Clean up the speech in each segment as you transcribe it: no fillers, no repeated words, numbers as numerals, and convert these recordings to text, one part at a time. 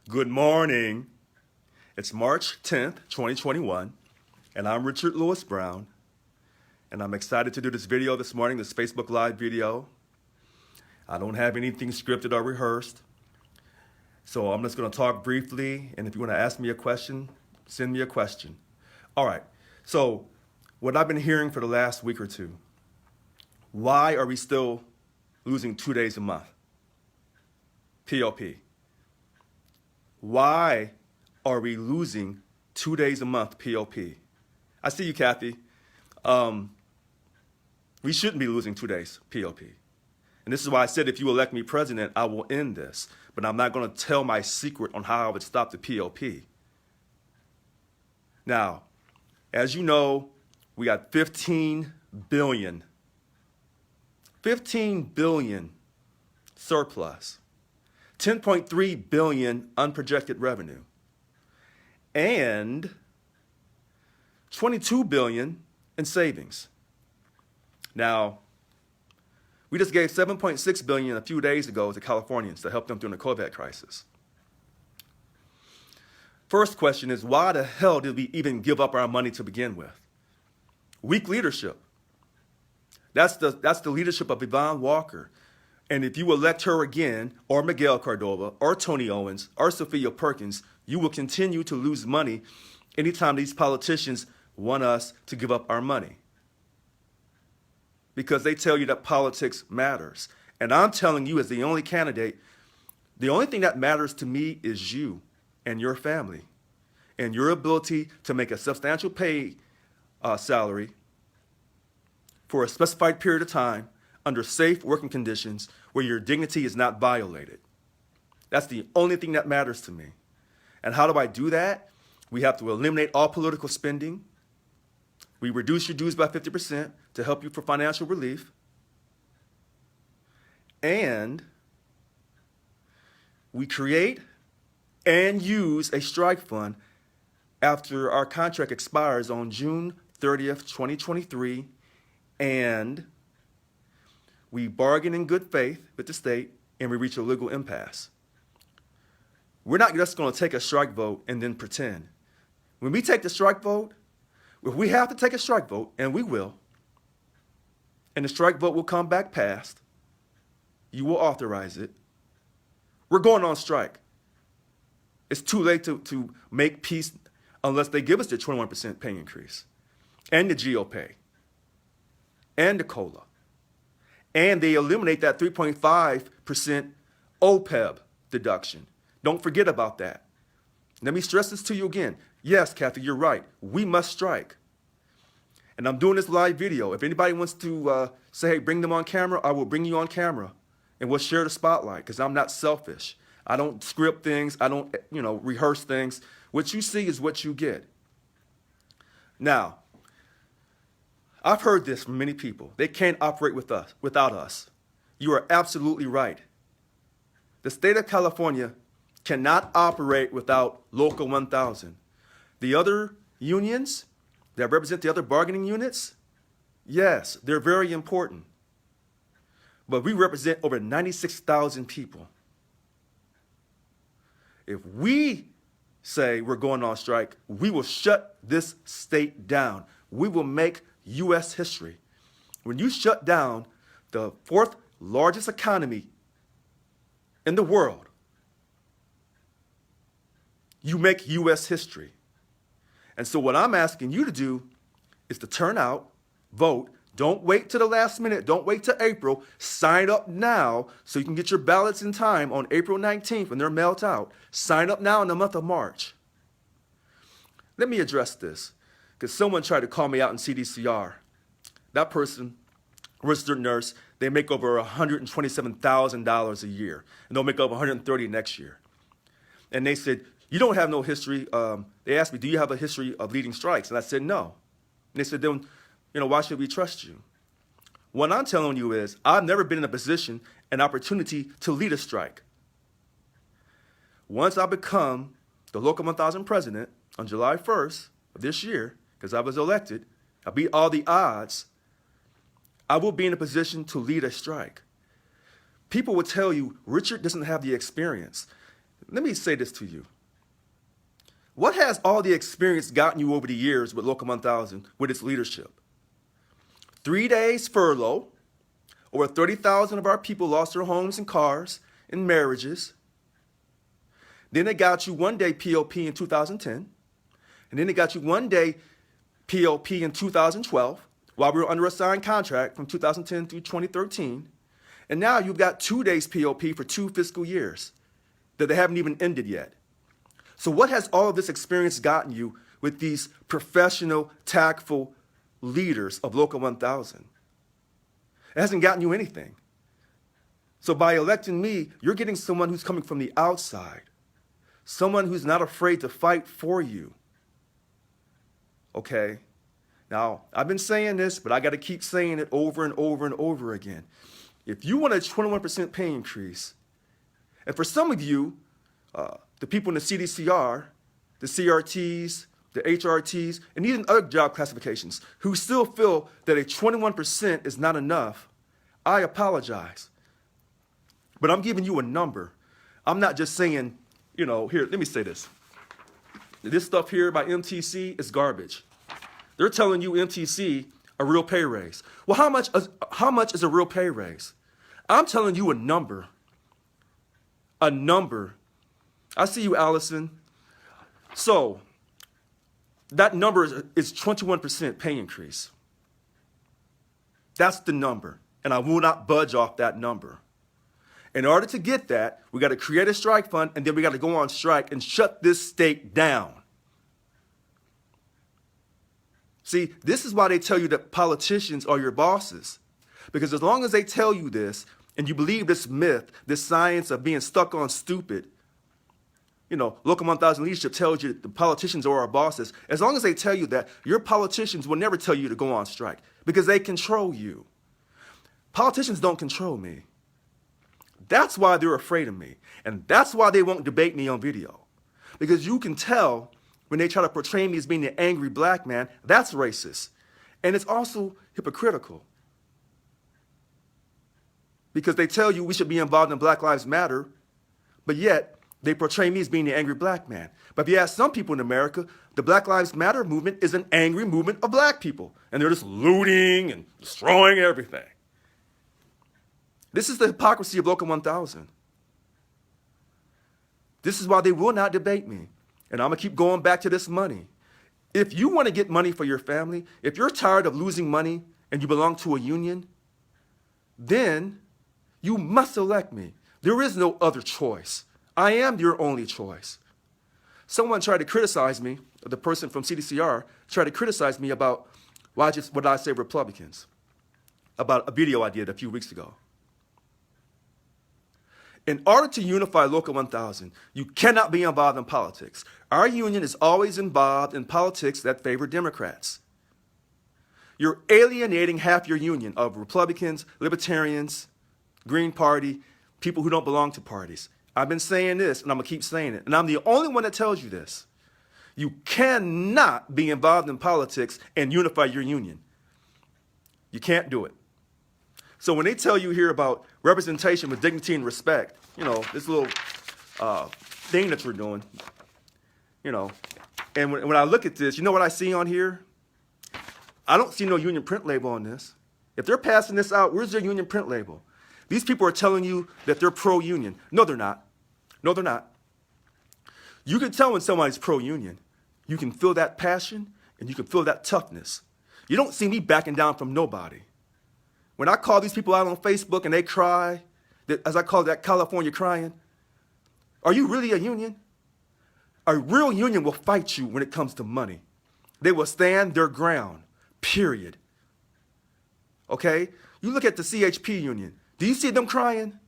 Good morning. It's March 10th, 2021, and I'm Richard Lewis Brown, and I'm excited to do this video this morning, this Facebook Live video. I don't have anything scripted or rehearsed, so I'm just going to talk briefly, and if you want to ask me a question, send me a question. All right, so what I've been hearing for the last week or two, why are we still losing 2 days a month? POP. Why are we losing 2 days a month POP? I see you, Kathy. We shouldn't be losing 2 days POP. And this is why I said if you elect me president, I will end this. But I'm not going to tell my secret on how I would stop the POP. Now, as you know, we got 15 billion surplus. 10.3 billion unprojected revenue, and 22 billion in savings. Now, we just gave 7.6 billion a few days ago to Californians to help them during the COVID crisis. First question is, why the hell did we even give up our money to begin with? Weak leadership. That's the leadership of Yvonne Walker. And if you elect her again, or Miguel Cardova, or Tony Owens, or Sophia Perkins, you will continue to lose money anytime these politicians want us to give up our money. Because they tell you that politics matters. And I'm telling you, as the only candidate, the only thing that matters to me is you and your family, and your ability to make a substantial pay salary for a specified period of time under safe working conditions where your dignity is not violated. That's the only thing that matters to me. And how do I do that? We have to eliminate all political spending. We reduce your dues by 50% to help you for financial relief. And we create and use a strike fund after our contract expires on June 30th, 2023, and we bargain in good faith with the state, and we reach a legal impasse. We're not just going to take a strike vote and then pretend. When we take the strike vote, if we have to take a strike vote, and we will, and the strike vote will come back passed, you will authorize it, we're going on strike. It's too late to make peace unless they give us the 21% pay increase, and the GOP, and the COLA. And they eliminate that 3.5% OPEB deduction. Don't forget about that. Let me stress this to you again. Yes, Kathy, you're right. We must strike. And I'm doing this live video. If anybody wants to say, hey, bring them on camera, I will bring you on camera. And we'll share the spotlight because I'm not selfish. I don't script things. I don't, rehearse things. What you see is what you get. Now, I've heard this from many people. They can't operate without us. You are absolutely right. The state of California cannot operate without Local 1000. The other unions that represent the other bargaining units, yes, they're very important. But we represent over 96,000 people. If we say we're going on strike, we will shut this state down. We will make U.S. history. When you shut down the fourth largest economy in the world, you make U.S. history. And so what I'm asking you to do is to turn out, vote. Don't wait till the last minute. Don't wait till April. Sign up now so you can get your ballots in time on April 19th when they're mailed out. Sign up now in the month of March. Let me address this. Because someone tried to call me out in CDCR. That person, registered nurse, they make over $127,000 a year, and they'll make over $130,000 next year. And they said, you don't have no history. They asked me, do you have a history of leading strikes? And I said, no. And they said, then, why should we trust you? What I'm telling you is, I've never been in a position, an opportunity to lead a strike. Once I become the Local 1000 president on July 1st of this year, because I was elected, I beat all the odds, I will be in a position to lead a strike. People will tell you, Richard doesn't have the experience. let me say this to you. What has all the experience gotten you over the years with Local 1000, with its leadership? 3 days furlough. Over 30,000 of our people lost their homes and cars and marriages. Then they got you 1 day POP in 2010. And then they got you 1 day POP in 2012 while we were under a signed contract from 2010 through 2013. And now you've got 2 days POP for 2 fiscal years that they haven't even ended yet. So what has all of this experience gotten you with these professional, tactful leaders of Local 1000? It hasn't gotten you anything. So by electing me, you're getting someone who's coming from the outside, someone who's not afraid to fight for you. Okay? Now, I've been saying this, but I got to keep saying it over and over and over again. If you want a 21% pay increase, and for some of you, the people in the CDCR, the CRTs, the HRTs, and even other job classifications who still feel that a 21% is not enough, I apologize. But I'm giving you a number. I'm not just saying, here, let me say this. This stuff here by MTC is garbage. They're telling you MTC a real pay raise. Well, how much is a real pay raise? I'm telling you a number. A number. I see you, Allison. So, that number is 21% pay increase. That's the number, and I will not budge off that number. In order to get that, we got to create a strike fund, and then we got to go on strike and shut this state down. See, this is why they tell you that politicians are your bosses. Because as long as they tell you this, and you believe this myth, this science of being stuck on stupid, Local 1000 leadership tells you that the politicians are our bosses. As long as they tell you that, your politicians will never tell you to go on strike because they control you. Politicians don't control me. That's why they're afraid of me. And that's why they won't debate me on video. Because you can tell when they try to portray me as being the angry black man, that's racist. And it's also hypocritical. Because they tell you we should be involved in Black Lives Matter, but yet they portray me as being the angry black man. But if you ask some people in America, the Black Lives Matter movement is an angry movement of black people. And they're just looting and destroying everything. This is the hypocrisy of Local 1000. This is why they will not debate me. And I'm going to keep going back to this money. If you want to get money for your family, if you're tired of losing money and you belong to a union, then you must elect me. There is no other choice. I am your only choice. Someone tried to criticize me, the person from CDCR tried to criticize me about what did I say Republicans, about a video I did a few weeks ago. In order to unify Local 1000, you cannot be involved in politics. Our union is always involved in politics that favor Democrats. You're alienating half your union of Republicans, Libertarians, Green Party, people who don't belong to parties. I've been saying this, and I'm going to keep saying it. And I'm the only one that tells you this. You cannot be involved in politics and unify your union. You can't do it. So when they tell you here about representation with dignity and respect, this little thing that you're doing, and when I look at this, you know what I see on here? I don't see no union print label on this. If they're passing this out, where's their union print label? These people are telling you that they're pro-union. No, they're not. No, they're not. You can tell when somebody's pro-union. You can feel that passion and you can feel that toughness. You don't see me backing down from nobody. When I call these people out on Facebook and they cry, as I call that California crying, are you really a union? A real union will fight you when it comes to money. They will stand their ground, period. Okay? You look at the CHP union. Do you see them crying?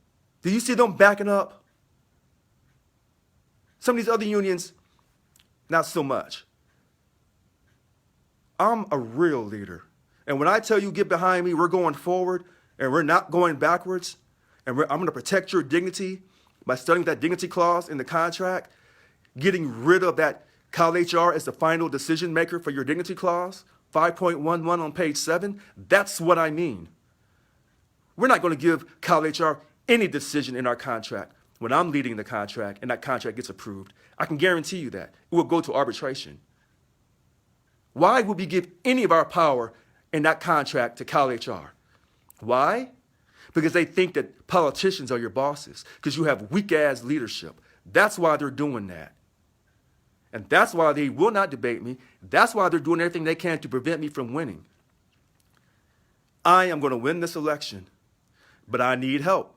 Do you see them backing up? Some of these other unions, not so much. I'm a real leader. And when I tell you get behind me, we're going forward and we're not going backwards. And I'm going to protect your dignity by studying that dignity clause in the contract, getting rid of that CalHR as the final decision maker for your dignity clause, 5.11 on page 7. That's what I mean. We're not going to give CalHR any decision in our contract when I'm leading the contract and that contract gets approved, I can guarantee you that it will go to arbitration. Why would we give any of our power in that contract to CalHR? Why? Because they think that politicians are your bosses, because you have weak-ass leadership. That's why they're doing that. And that's why they will not debate me. That's why they're doing everything they can to prevent me from winning. I am going to win this election, but I need help.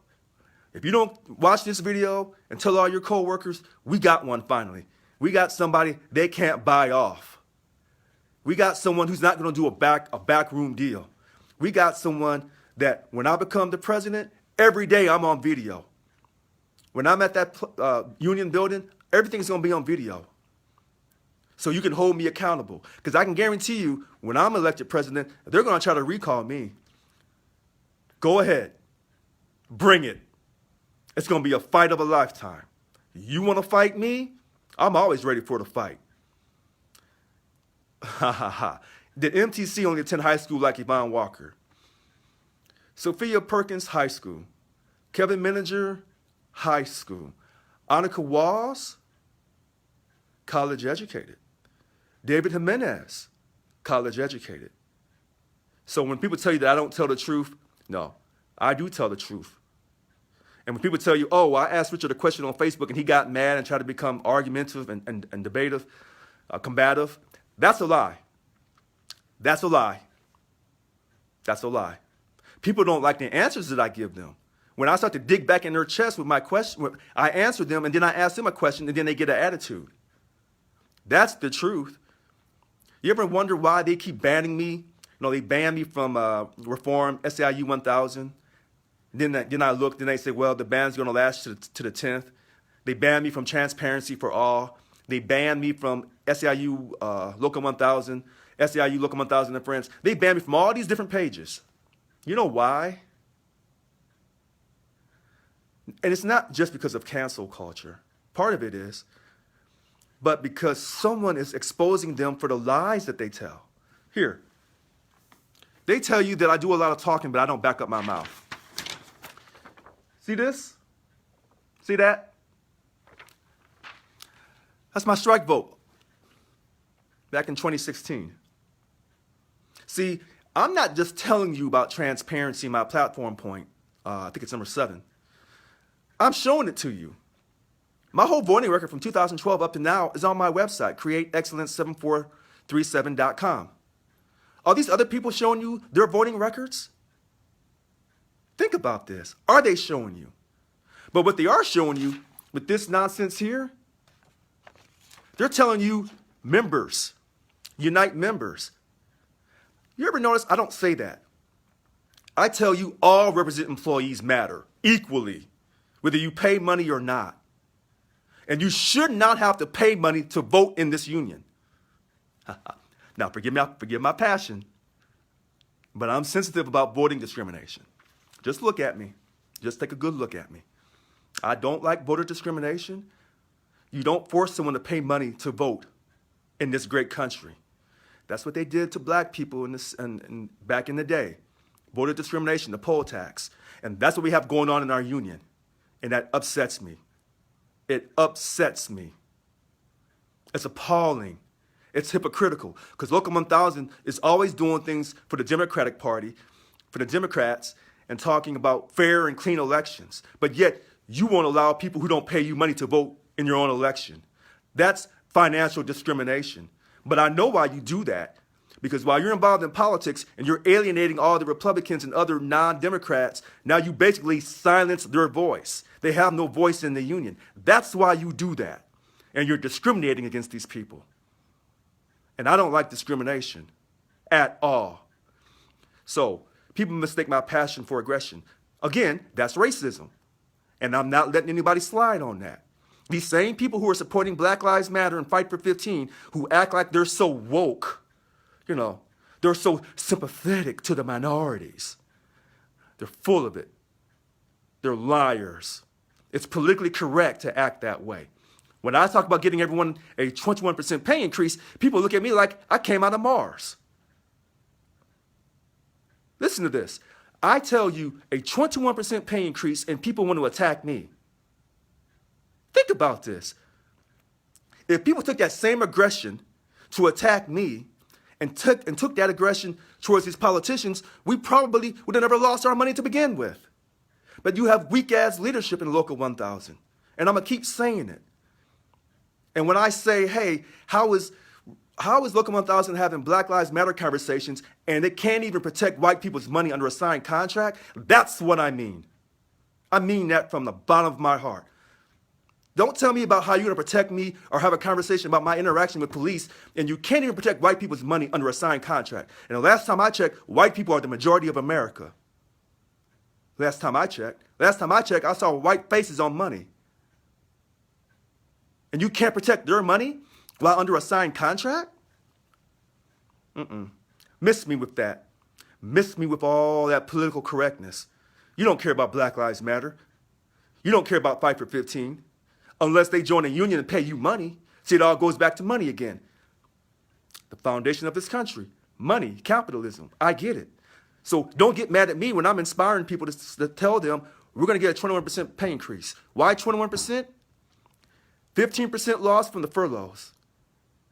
If you don't watch this video and tell all your coworkers, we got one finally. We got somebody they can't buy off. We got someone who's not going to do a backroom deal. We got someone that when I become the president, every day I'm on video. When I'm at that union building, everything's going to be on video. So you can hold me accountable. Because I can guarantee you, when I'm elected president, they're going to try to recall me. Go ahead. Bring it. It's going to be a fight of a lifetime. You want to fight me? I'm always ready for the fight. Ha ha ha. Did MTC only attend high school like Yvonne Walker? Sophia Perkins High School. Kevin Menninger High School. Annika Walls, college educated. David Jimenez, college educated. So when people tell you that I don't tell the truth, no, I do tell the truth. And when people tell you, oh, I asked Richard a question on Facebook and he got mad and tried to become argumentative and debative, combative, that's a lie. That's a lie. That's a lie. People don't like the answers that I give them. When I start to dig back in their chest with my question, I answer them and then I ask them a question and then they get an attitude. That's the truth. You ever wonder why they keep banning me? You know, they banned me from Reform SEIU 1000. Then I look, then they say, well, the ban's going to last to the 10th. They banned me from Transparency for All. They banned me from SEIU Local 1000, SEIU Local 1000 and Friends. They banned me from all these different pages. You know why? And it's not just because of cancel culture. Part of it is. But because someone is exposing them for the lies that they tell. Here. They tell you that I do a lot of talking, but I don't back up my mouth. See this? See that? That's my strike vote back in 2016. See, I'm not just telling you about transparency, my platform point. I think it's number 7. I'm showing it to you. My whole voting record from 2012 up to now is on my website, createexcellence7437.com. Are these other people showing you their voting records? Think about this. Are they showing you? But what they are showing you with this nonsense here, they're telling you members, unite members. You ever notice I don't say that? I tell you all represented employees matter equally, whether you pay money or not. And you should not have to pay money to vote in this union. Now, forgive my passion, but I'm sensitive about voting discrimination. Just look at me. Just take a good look at me. I don't like voter discrimination. You don't force someone to pay money to vote in this great country. That's what they did to black people in back in the day. Voter discrimination, the poll tax. And that's what we have going on in our union. And that upsets me. It upsets me. It's appalling. It's hypocritical. Because Local 1000 is always doing things for the Democratic Party, for the Democrats, and talking about fair and clean elections. But yet, you won't allow people who don't pay you money to vote in your own election. That's financial discrimination. But I know why you do that. Because while you're involved in politics and you're alienating all the Republicans and other non-Democrats, now you basically silence their voice. They have no voice in the union. That's why you do that. And you're discriminating against these people. And I don't like discrimination at all. So people mistake my passion for aggression. Again, that's racism. And I'm not letting anybody slide on that. These same people who are supporting Black Lives Matter and Fight for 15, who act like they're so woke, you know, they're so sympathetic to the minorities. They're full of it. They're liars. It's politically correct to act that way. When I talk about getting everyone a 21% pay increase, people look at me like I came out of Mars. Listen to this. I tell you a 21% pay increase and people want to attack me. Think about this. If people took that same aggression to attack me and took that aggression towards these politicians, we probably would have never lost our money to begin with. But you have weak-ass leadership in Local 1000. And I'm going to keep saying it. And when I say, hey, how is Local 1000 having Black Lives Matter conversations and it can't even protect white people's money under a signed contract? That's what I mean. I mean that from the bottom of my heart. Don't tell me about how you're going to protect me or have a conversation about my interaction with police, and you can't even protect white people's money under a signed contract. And the last time I checked, white people are the majority of America. Last time I checked, I saw white faces on money. And you can't protect their money while under a signed contract? Miss me with that. Miss me with all that political correctness. You don't care about Black Lives Matter. You don't care about Fight for 15. Unless they join a union and pay you money. See, it all goes back to money again. The foundation of this country. Money, capitalism. I get it. So don't get mad at me when I'm inspiring people to tell them we're going to get a 21% pay increase. Why 21%? 15% loss from the furloughs.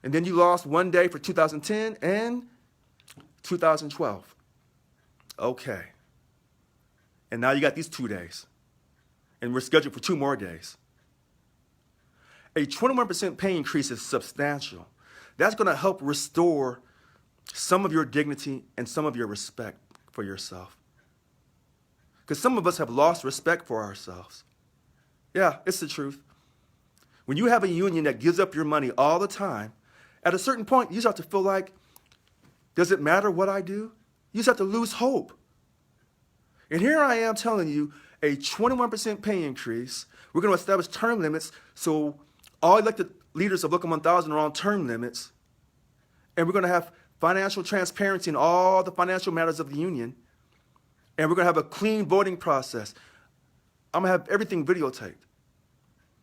And then you lost one day for 2010 and 2012. Okay. And now you got these 2 days. And we're scheduled for 2 more days. A 21% pay increase is substantial. That's going to help restore some of your dignity and some of your respect for yourself. Because some of us have lost respect for ourselves. Yeah, it's the truth. When you have a union that gives up your money all the time, at a certain point, you start to feel like, does it matter what I do? You start to lose hope. And here I am telling you, a 21% pay increase. We're going to establish term limits so all elected leaders of Local 1000 are on term limits. And we're going to have financial transparency in all the financial matters of the union. And we're going to have a clean voting process. I'm going to have everything videotaped.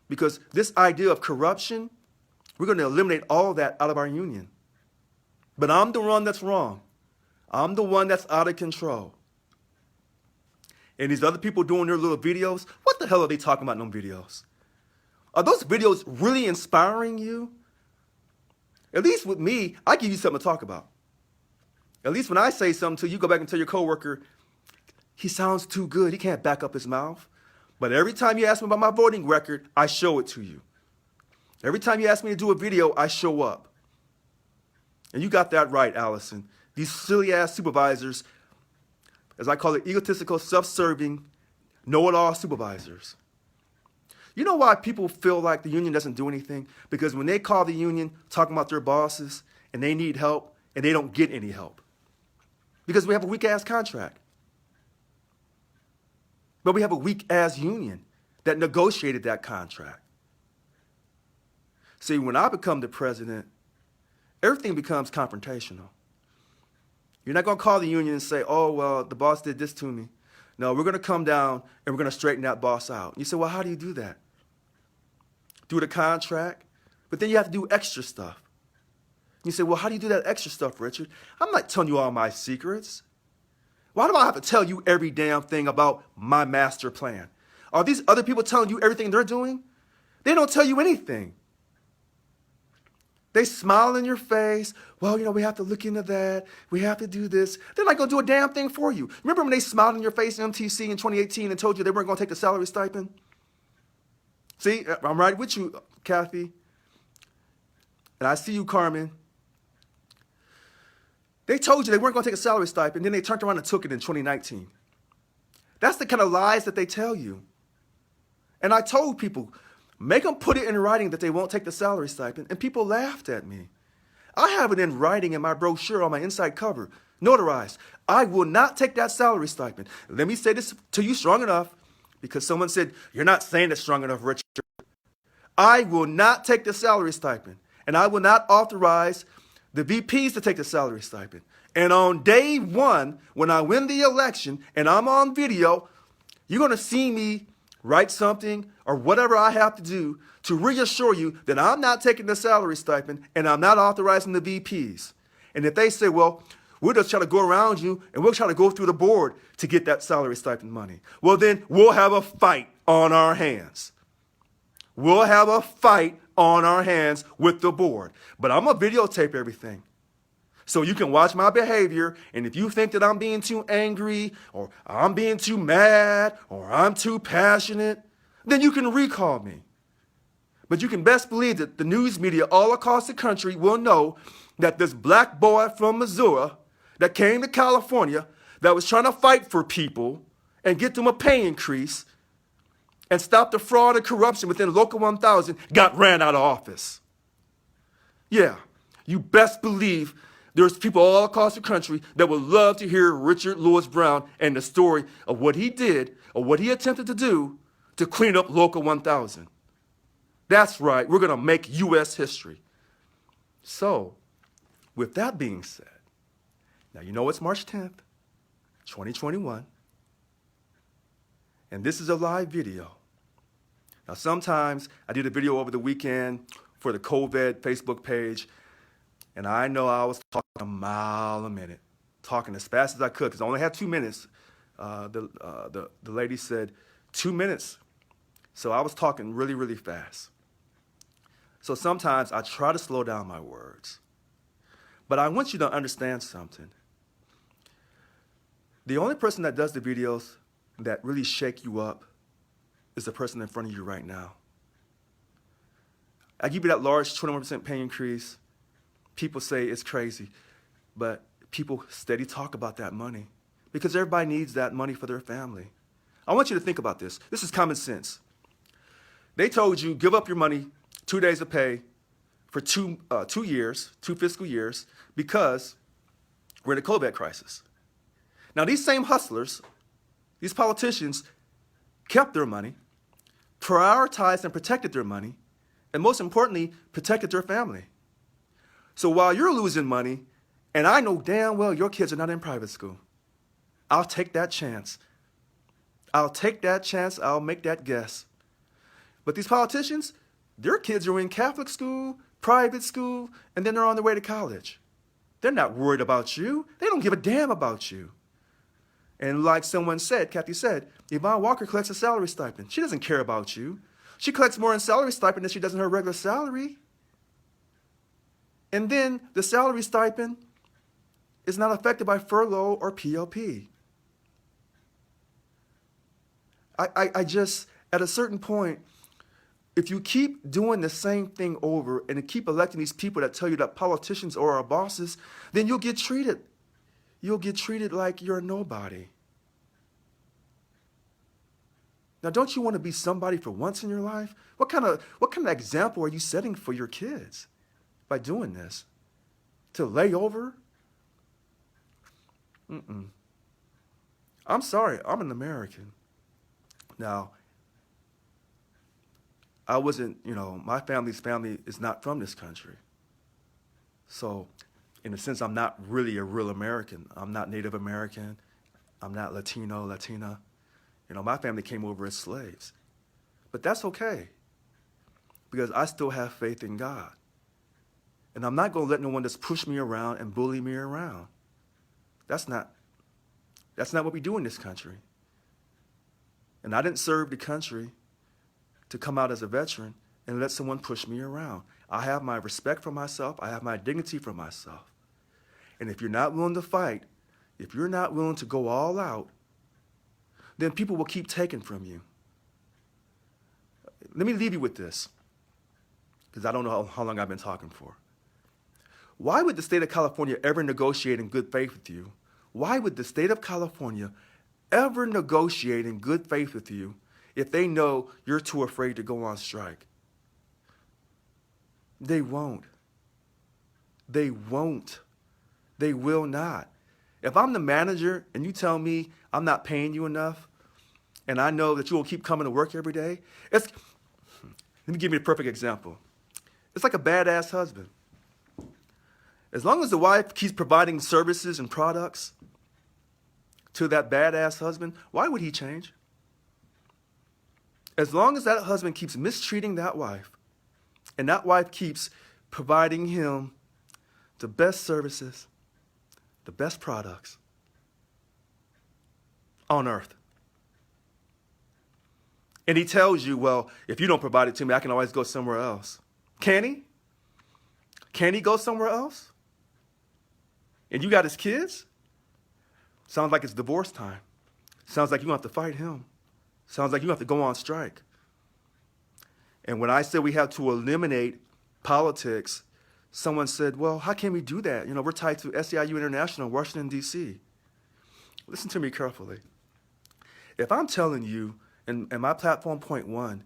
Because this idea of corruption, we're going to eliminate all of that out of our union. But I'm the one that's wrong. I'm the one that's out of control. And these other people doing their little videos, what the hell are they talking about in them videos? Are those videos really inspiring you? At least with me, I give you something to talk about. At least when I say something to you, go back and tell your coworker, he sounds too good. He can't back up his mouth. But every time you ask me about my voting record, I show it to you. Every time you ask me to do a video, I show up. And you got that right, Allison. These silly-ass supervisors, as I call it, egotistical, self-serving, know-it-all supervisors. You know why people feel like the union doesn't do anything? Because when they call the union talking about their bosses and they need help and they don't get any help. Because we have a weak-ass contract. But we have a weak-ass union that negotiated that contract. See, when I become the president, everything becomes confrontational. You're not going to call the union and say, oh, well, the boss did this to me. No, we're going to come down and we're going to straighten that boss out. You say, well, how do you do that? Through the contract, but then you have to do extra stuff. You say, well, how do you do that extra stuff, Richard? I'm not telling you all my secrets. Why do I have to tell you every damn thing about my master plan? Are these other people telling you everything they're doing? They don't tell you anything. They smile in your face. Well, you know, we have to look into that. We have to do this. They're not going to do a damn thing for you. Remember when they smiled in your face in MTC in 2018 and told you they weren't going to take the salary stipend? See, I'm right with you, Kathy. And I see you, Carmen. They told you they weren't going to take a salary stipend, then they turned around and took it in 2019. That's the kind of lies that they tell you. And I told people, make them put it in writing that they won't take the salary stipend, and people laughed at me. I have it in writing in my brochure on my inside cover, notarized. I will not take that salary stipend. Let me say this to you strong enough, because someone said, you're not saying it strong enough, Richard. I will not take the salary stipend, and I will not authorize the VPs to take the salary stipend. And on day one, when I win the election and I'm on video, you're going to see me write something or whatever I have to do to reassure you that I'm not taking the salary stipend and I'm not authorizing the VPs. And if they say, well, we'll just try to go around you and we'll try to go through the board to get that salary stipend money, well, then we'll have a fight on our hands. We'll have a fight on our hands with the board. But I'm going to videotape everything. So you can watch my behavior, and if you think that I'm being too angry, or I'm being too mad, or I'm too passionate, then you can recall me. But you can best believe that the news media all across the country will know that this black boy from Missouri that came to California, that was trying to fight for people and get them a pay increase and stop the fraud and corruption within Local 1000, got ran out of office. Yeah, you best believe there's people all across the country that would love to hear Richard Louis Brown and the story of what he did, or what he attempted to do to clean up Local 1000. That's right, we're going to make U.S. history. So, with that being said, now you know it's March 10th, 2021, and this is a live video. Now, sometimes I did a video over the weekend for the COVID Facebook page, and I know I was talking a mile a minute, talking as fast as I could, because I only had 2 minutes. The lady said 2 minutes, so I was talking really, really fast. So sometimes I try to slow down my words. But I want you to understand something. The only person that does the videos that really shake you up is the person in front of you right now. I give you that large 21% pay increase. People say it's crazy, but people steady talk about that money because everybody needs that money for their family. I want you to think about this. This is common sense. They told you, give up your money, 2 days of pay for 2 years, 2 fiscal years, because we're in a COVID crisis. Now, these same hustlers, these politicians, kept their money, prioritized and protected their money, and most importantly, protected their family. So while you're losing money, and I know damn well your kids are not in private school, I'll take that chance. I'll take that chance. I'll make that guess. But these politicians, their kids are in Catholic school, private school, and then they're on their way to college. They're not worried about you. They don't give a damn about you. And like someone said, Kathy said, Yvonne Walker collects a salary stipend. She doesn't care about you. She collects more in salary stipend than she does in her regular salary. And then the salary stipend is not affected by furlough or PLP. I just, at a certain point, if you keep doing the same thing over and keep electing these people that tell you that politicians are our bosses, then you'll get treated like you're a nobody. Now, don't you want to be somebody for once in your life? What kind of example are you setting for your kids by doing this? To lay over? I'm sorry, I'm an American. Now, I wasn't, my family's family is not from this country. So, in a sense, I'm not really a real American. I'm not Native American. I'm not Latino, Latina. My family came over as slaves. But that's okay, because I still have faith in God. And I'm not going to let no one just push me around and bully me around. That's not what we do in this country. And I didn't serve the country to come out as a veteran and let someone push me around. I have my respect for myself. I have my dignity for myself. And if you're not willing to fight, if you're not willing to go all out, then people will keep taking from you. Let me leave you with this, because I don't know how long I've been talking for. Why would the state of California ever negotiate in good faith with you? Why would the state of California ever negotiate in good faith with you if they know you're too afraid to go on strike? They won't. They won't. They will not. If I'm the manager and you tell me I'm not paying you enough, and I know that you will keep coming to work every day, let me give you a perfect example. It's like a badass husband. As long as the wife keeps providing services and products to that badass husband, why would he change? As long as that husband keeps mistreating that wife, and that wife keeps providing him the best services, the best products on earth, And he tells you, well, if you don't provide it to me, I can always go somewhere else. Can he? Can he go somewhere else? And you got his kids? Sounds like it's divorce time. Sounds like you have to fight him. Sounds like you have to go on strike. And when I said we have to eliminate politics, someone said, well, how can we do that? You know, we're tied to SEIU International in Washington, D.C. Listen to me carefully. If I'm telling you in my platform point one,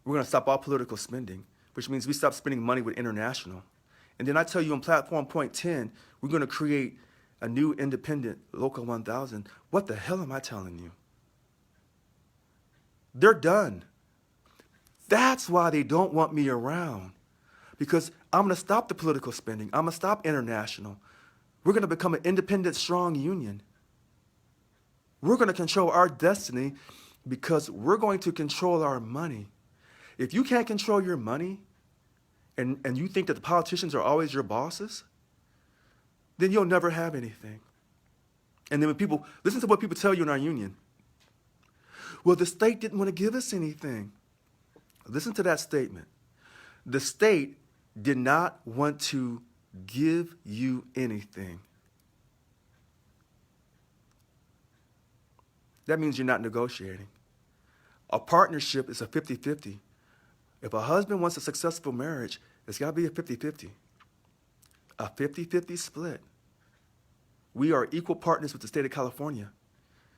we're going to stop all political spending, which means we stop spending money with international. And then I tell you in platform point 10, we're going to create a new independent local 1000. What the hell am I telling you? They're done. That's why they don't want me around, because I'm going to stop the political spending. I'm going to stop international. We're going to become an independent, strong union. We're going to control our destiny because we're going to control our money. If you can't control your money and you think that the politicians are always your bosses, then you'll never have anything. And then when people, listen to what people tell you in our union. Well, the state didn't want to give us anything. Listen to that statement. The state did not want to give you anything. That means you're not negotiating. A partnership is a 50-50. If a husband wants a successful marriage, it's got to be a 50-50. A 50-50 split. We are equal partners with the state of California.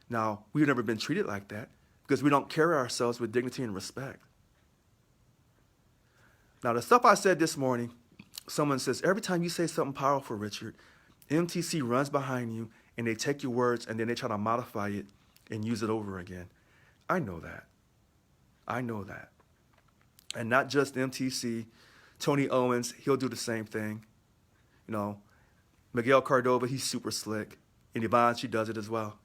Now, we've never been treated like that because we don't carry ourselves with dignity and respect. Now, the stuff I said this morning, someone says, every time you say something powerful, Richard, MTC runs behind you and they take your words and then they try to modify it and use it over again. I know that. I know that. And not just MTC. Tony Owens, he'll do the same thing. You know, Miguel Cordova, he's super slick. And Yvonne, she does it as well.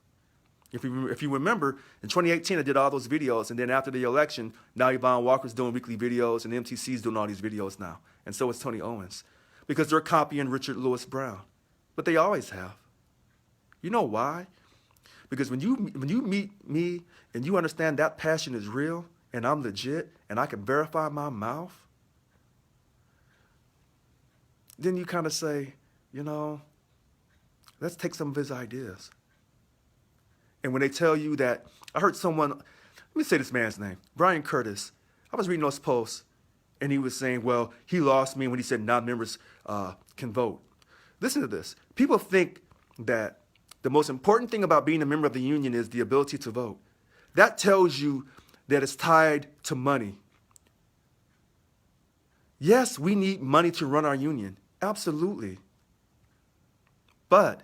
If you remember, in 2018, I did all those videos, and then after the election, now Yvonne Walker's doing weekly videos, and MTC's doing all these videos now. And so is Tony Owens. Because they're copying Richard Lewis Brown. But they always have. You know why? Because when you meet me and you understand that passion is real, and I'm legit, and I can verify my mouth, then you kind of say, you know, let's take some of his ideas. And when they tell you that, I heard someone, let me say this man's name, Brian Curtis. I was reading those posts, and he was saying, well, he lost me when he said non-members can vote. Listen to this. People think that the most important thing about being a member of the union is the ability to vote. That tells you that it's tied to money. Yes, we need money to run our union. Absolutely. But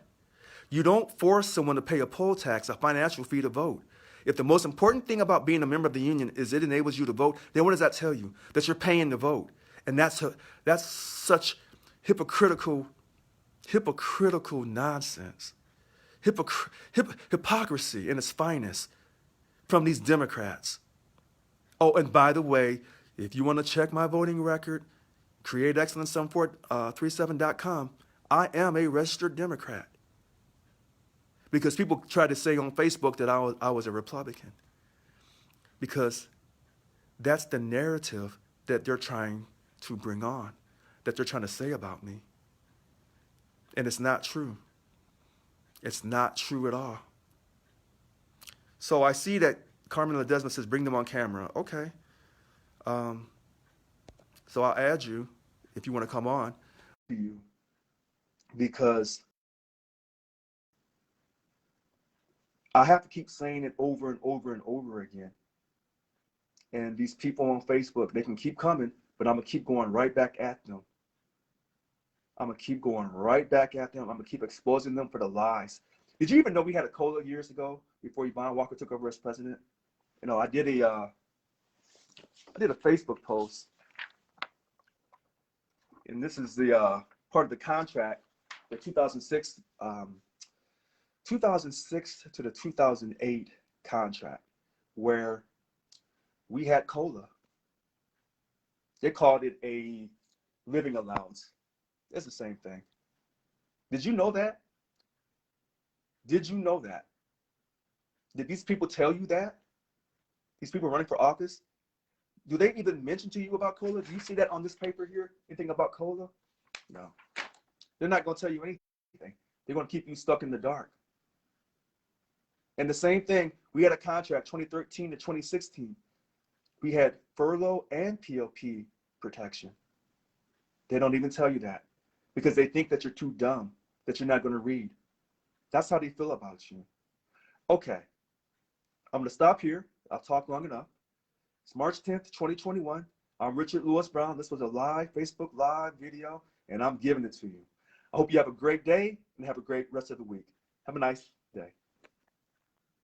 you don't force someone to pay a poll tax, a financial fee to vote. If the most important thing about being a member of the union is it enables you to vote, then what does that tell you? That you're paying to vote. And that's such hypocritical nonsense. Hypocrisy in its finest from these Democrats. Oh, and by the way, if you want to check my voting record, createexcellence7437.com, I am a registered Democrat. Because people try to say on Facebook that I was a Republican. Because that's the narrative that they're trying to bring on, that they're trying to say about me. And it's not true. It's not true at all. So I see that Carmen Ledesma says, bring them on camera. Okay. So I'll add you if you want to come on. To you. Because I have to keep saying it over and over and over again. And these people on Facebook, they can keep coming, but I'm going to keep going right back at them. I'm going to keep going right back at them. I'm going to keep exposing them for the lies. Did you even know we had a COLA years ago before Yvonne Walker took over as president? You know, I did a Facebook post, and this is the part of the contract, the 2006 to the 2008 contract, where we had COLA. They called it a living allowance. It's the same thing. Did you know that? Did you know that? Did these people tell you that? these people running for office, do they even mention to you about COLA? Do you see that on this paper here? Anything about COLA? No. They're not going to tell you anything. They're going to keep you stuck in the dark. And the same thing, we had a contract 2013 to 2016. We had furlough and PLP protection. They don't even tell you that because they think that you're too dumb, that you're not going to read. That's how they feel about you. Okay, I'm going to stop here. I've talked long enough. It's March 10th, 2021. I'm Richard Lewis Brown. This was a live Facebook Live video, and I'm giving it to you. I hope you have a great day and have a great rest of the week. Have a nice day.